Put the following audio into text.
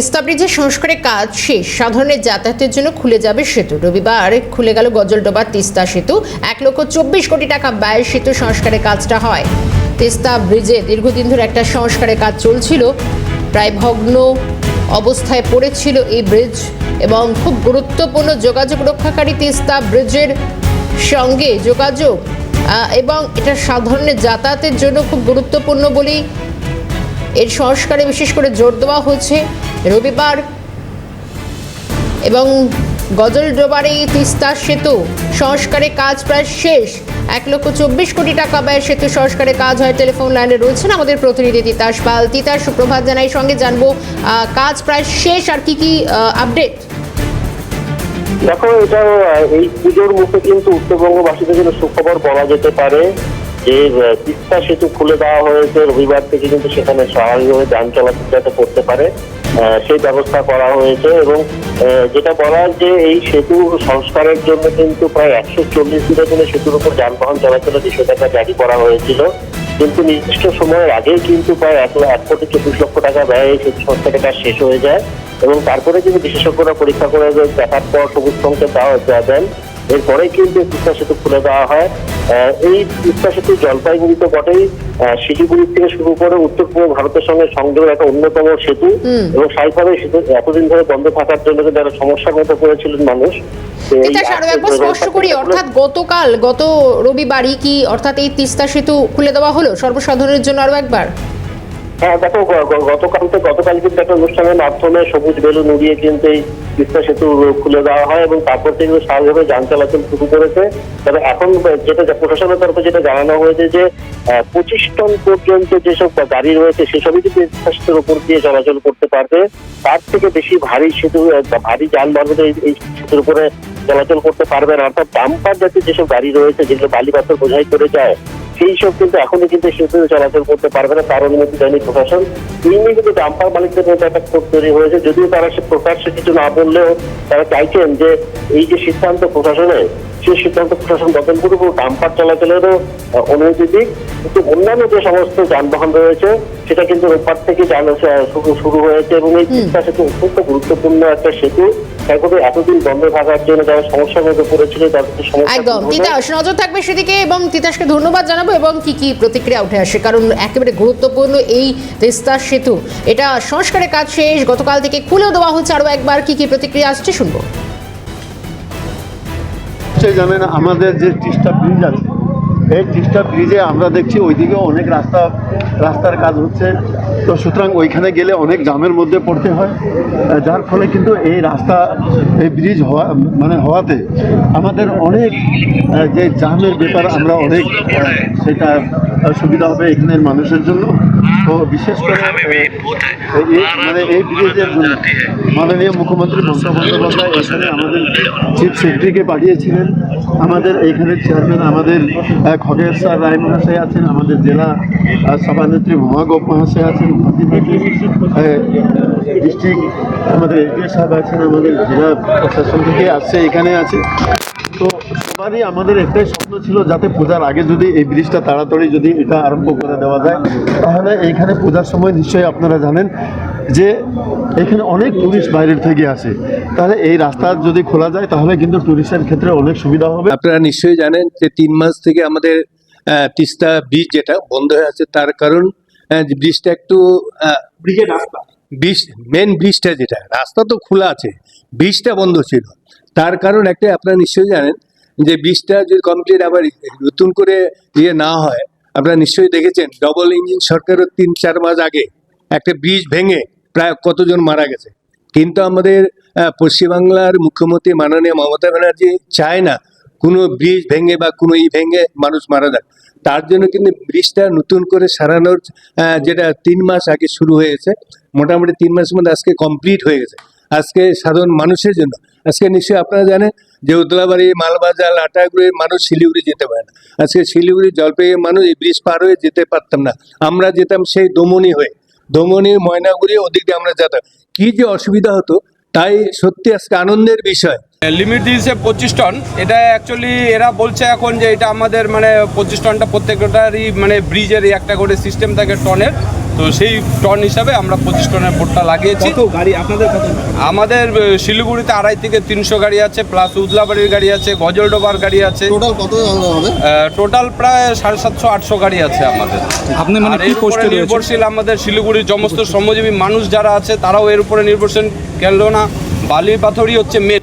তিস্তা ব্রিজের সংস্কারের কাজ শেষ, সাধারণের যাতায়াতের জন্য খুলে যাবে সেতু। রবিবার খুলে গেল গজলডোবা তিস্তা সেতু। 1,24 কোটি টাকা ব্যয়ে সেতু সংস্কারের কাজটা হয়। তিস্তা ব্রিজে দীর্ঘদিন ধরে একটা সংস্কারের কাজ চলছিল, প্রায় ভগ্ন অবস্থায় পড়েছিল এই ব্রিজ এবং খুব গুরুত্বপূর্ণ যোগাযোগ রক্ষাকারী তিস্তা ব্রিজের সঙ্গে যোগাযোগ এবং এটা সাধারণের যাতায়াতের জন্য খুব গুরুত্বপূর্ণ বলেই এর সংস্কারে বিশেষ করে জোর দেওয়া হচ্ছে। রবিবার এবং গজলডোবার এই তিস্তা সেতু সংস্কারের কাজ প্রায় শেষ। 1,24 কোটি টাকা ব্যয়ে সেতু সংস্কারের কাজ হয়। টেলিফোন লাইনে রয়েছেন আমাদের প্রতিনিধি তিতাস পাল। তিতাস, সুপ্রভাত জানাই, সঙ্গে জানবো কাজ প্রায় শেষ আর কি আপডেট। দেখো, এটা এই পুজোর মুখে কিন্তু উত্তরবঙ্গবাসীদের জন্য সুখবর বলা যেতে পারে যে তিস্তা সেতু খুলে দেওয়া হয়েছে। রবিবার থেকে কিন্তু সেখানে স্বাভাবিকভাবে যান চলাচল যাতে করতে পারে সেই ব্যবস্থা করা হয়েছে এবং যেটা বলা যে এই সেতু সংস্কারের জন্য কিন্তু প্রায় 140 দিনের জন্য সেতুর উপর যানবাহন চলাচলের নিষেধাজ্ঞা জারি করা হয়েছিল, কিন্তু নির্দিষ্ট সময়ের আগেই কিন্তু প্রায় 1,24 লক্ষ টাকা ব্যয়ে সেতু সংস্কারের কাজ শেষ হয়ে যায় এবং তারপরে কিন্তু বিশেষজ্ঞরা পরীক্ষা করে দেখার পর সবুজ সংকেত দেন। এরপরে কিন্তু তিস্তা সেতু খুলে দেওয়া হয়। এই তিস্তা সেতু জলপাইগুড়িতে বটেই, শিলিগুড়ি থেকে শুরু করে উত্তর পূর্ব ভারতের সঙ্গে সংযোগের একটা অন্যতম সেতু এবং স্বাভাবিকভাবে সেতু এতদিন ধরে বন্ধ থাকার জন্য কিন্তু একটা সমস্যার মধ্যে পড়েছিলেন মানুষ। স্পষ্ট করি, অর্থাৎ গত রবিবারই কি অর্থাৎ এই তিস্তা সেতু খুলে দেওয়া হলো সর্বসাধারণের জন্য আরো একবার? হ্যাঁ, দেখো, গতকাল কিন্তু একটা অনুষ্ঠানের মাধ্যমে সবুজ বেলুন উড়িয়ে কিন্তু এই তিস্তা সেতু খুলে দেওয়া হয় এবং তারপর থেকে স্বাভাবিকভাবে যান চলাচল শুরু করেছে। তবে এখন যেটা প্রশাসনের তরফে যেটা জানানো হয়েছে যে 25 টন পর্যন্ত যেসব গাড়ি রয়েছে সেসবই কিন্তু তিস্তা সেতুর উপর দিয়ে চলাচল করতে পারবে। তার থেকে বেশি ভারী যানবাহন এই সেতুর উপরে চলাচল করতে পারবে না। অর্থাৎ ডাম্পার জাতীয় যেসব গাড়ি রয়েছে যেগুলো বালি পাথর বোঝাই করে যায় সেই সব কিন্তু এখনই কিন্তু সেতু চলাচল করতে পারবে না, তার অনুমতি দেয়নি প্রশাসন। এই নিয়ে কিন্তু ডাম্পার মালিকদের মধ্যে একটা ক্ষোভ তৈরি হয়েছে, যদিও তারা সে প্রকাশ্যে কিছু না বললেও তারা চাইছেন যে এই যে সিদ্ধান্ত প্রশাসনের, সেই সিদ্ধান্ত প্রশাসন বদল করুক, ডাম্পার চলাচলেরও অনুমতি দিক। কিন্তু অন্যান্য যে সমস্ত যানবাহন রয়েছে সেটা কিন্তু রোববার থেকে শুরু হয়েছে এবং এই তিস্তা সেতু অত্যন্ত গুরুত্বপূর্ণ একটা সেতু। এতদিন বন্ধ থাকার জন্য যারা সমস্যার মধ্যে পড়েছিল তাদের একদম। তিতাস, নজর থাকবে সেদিকে এবং তিতাসকে ধন্যবাদ জানাবো এবং কি প্রতিক্রিয়া উঠে আসে, কারণ একেবারে গুরুত্বপূর্ণ এই তিস্তা সেতু। এটা সংস্কারের কাজ শেষ, গতকাল থেকে খুলেও দেওয়া হচ্ছে আরো একবার। কি প্রতিক্রিয়া আসছে শুনবো। জানেন, আমাদের যে তিস্তা ব্রিজ আছে, এই তিস্তা ব্রিজে আমরা দেখছি ওইদিকে অনেক রাস্তার কাজ হচ্ছে, তো সুতরাং ওইখানে গেলে অনেক জামের মধ্যে পড়তে হয়, যার ফলে কিন্তু এই ব্রিজ হওয়াতে আমাদের অনেক যে জামের ব্যাপার আমরা অনেক সেটা সুবিধা হবে এখানের মানুষের জন্য। তো বিশেষ করে এই ব্রিজের জন্য মাননীয় মুখ্যমন্ত্রী মমতা বন্দ্যোপাধ্যায় এখানে আমাদের চিফ সেক্রেটারিকে পাঠিয়েছিলেন, আমাদের এইখানের চেয়ারম্যান আমাদের খগের স্যার রায় মহাশয় আছেন, আমাদের জেলা সভানেত্রী মহাগোপ মহাশয় আছেন, ডিস্ট্রিক্ট আমাদের এডিও সাহেব আছেন, আমাদের জেলা প্রশাসন থেকে আসছে এখানে আছে। তো সবারই আমাদের একটাই স্বপ্ন ছিল যাতে পূজার আগে যদি এই ব্রিজটা তাড়াতাড়ি যদি এটা আরম্ভ করে দেওয়া যায়, তাহলে এইখানে পূজার সময় নিশ্চয়ই আপনারা জানেন যে এখানে অনেক টুরিস্ট বাইরের থেকে আসে, তাহলে এই রাস্তা যদি খোলা যায় তাহলে কিন্তু টুরিস্টের ক্ষেত্রে অনেক সুবিধা হবে। আপনারা নিশ্চয়ই জানেন যে 3 মাস থেকে আমাদের তিস্তা ব্রিজ যেটা বন্ধ হয়ে আছে, তার কারণ ব্রিজটা একটু মেন ব্রিজটা যেটা রাস্তা তো খোলা আছে, ব্রিজটা বন্ধ ছিল। তার কারণ একটা আপনারা নিশ্চয়ই জানেন যে ব্রিজটা যদি কমপ্লিট আবার নতুন করে না হয়, আপনারা নিশ্চয়ই দেখেছেন ডবল ইঞ্জিন সরকারও 3-4 মাস আগে একটা ব্রিজ ভেঙে প্রায় কতজন মারা গেছে। কিন্তু আমাদের পশ্চিমবাংলার মুখ্যমন্ত্রী মাননীয় মমতা ব্যানার্জি চায় না কোনো ব্রিজ ভেঙে বা কোনো ভেঙে মানুষ মারা যাক। তার জন্য কিন্তু ব্রিজটা নতুন করে সারানোর যেটা 3 মাস আগে শুরু হয়েছে, মোটামুটি 3 মাসের মধ্যে আজকে কমপ্লিট হয়ে গেছে। আজকে সাধারণ মানুষের জন্য আজকে নিশ্চয়ই আপনারা জানেন যে উদলাবাড়ি, মালবাজার, লাটাগুড়ির মানুষ শিলিগুড়ি যেতে পারে না। আজকে শিলিগুড়ি জলপাইগুড়ির মানুষ এই ব্রিজ পার হয়ে যেতে পারতাম না, আমরা যেতাম সেই দমনি হয়ে, দমনি ময়নাগুড়ি ওদিক দিয়ে আমরা যেতাম। কি যে অসুবিধা হতো, তাই সত্যি আজকে আনন্দের বিষয়। লিমিট দিয়েছে 25 টন, এটা অ্যাকচুয়ালি এরা বলছে এখন যে এটা আমাদের 25 টনটা প্রত্যেকটারই ব্রিজের একটা করে সিস্টেম থাকে টনের, তো সেই টন হিসাবে আমরা 25 টনের বোর্ডটা লাগিয়েছি। কত গাড়ি আপনাদের কত? আমাদের শিলিগুড়িতে 250 থেকে 300 গাড়ি আছে, প্লাস উদলাবাড়ির গাড়ি আছে, গজলডোবার গাড়ি আছে। টোটাল কত হবে? টোটাল প্রায় 750-800 গাড়ি আছে আমাদের। আপনি মানে আর কি এর উপরে পোস্টে রয়েছে? নির্ভরশীল আমাদের শিলিগুড়ির সমস্ত শ্রমজীবী মানুষ যারা আছে তারাও এর উপরে নির্ভরশীল, কেননা বালি পাথরই হচ্ছে মেন।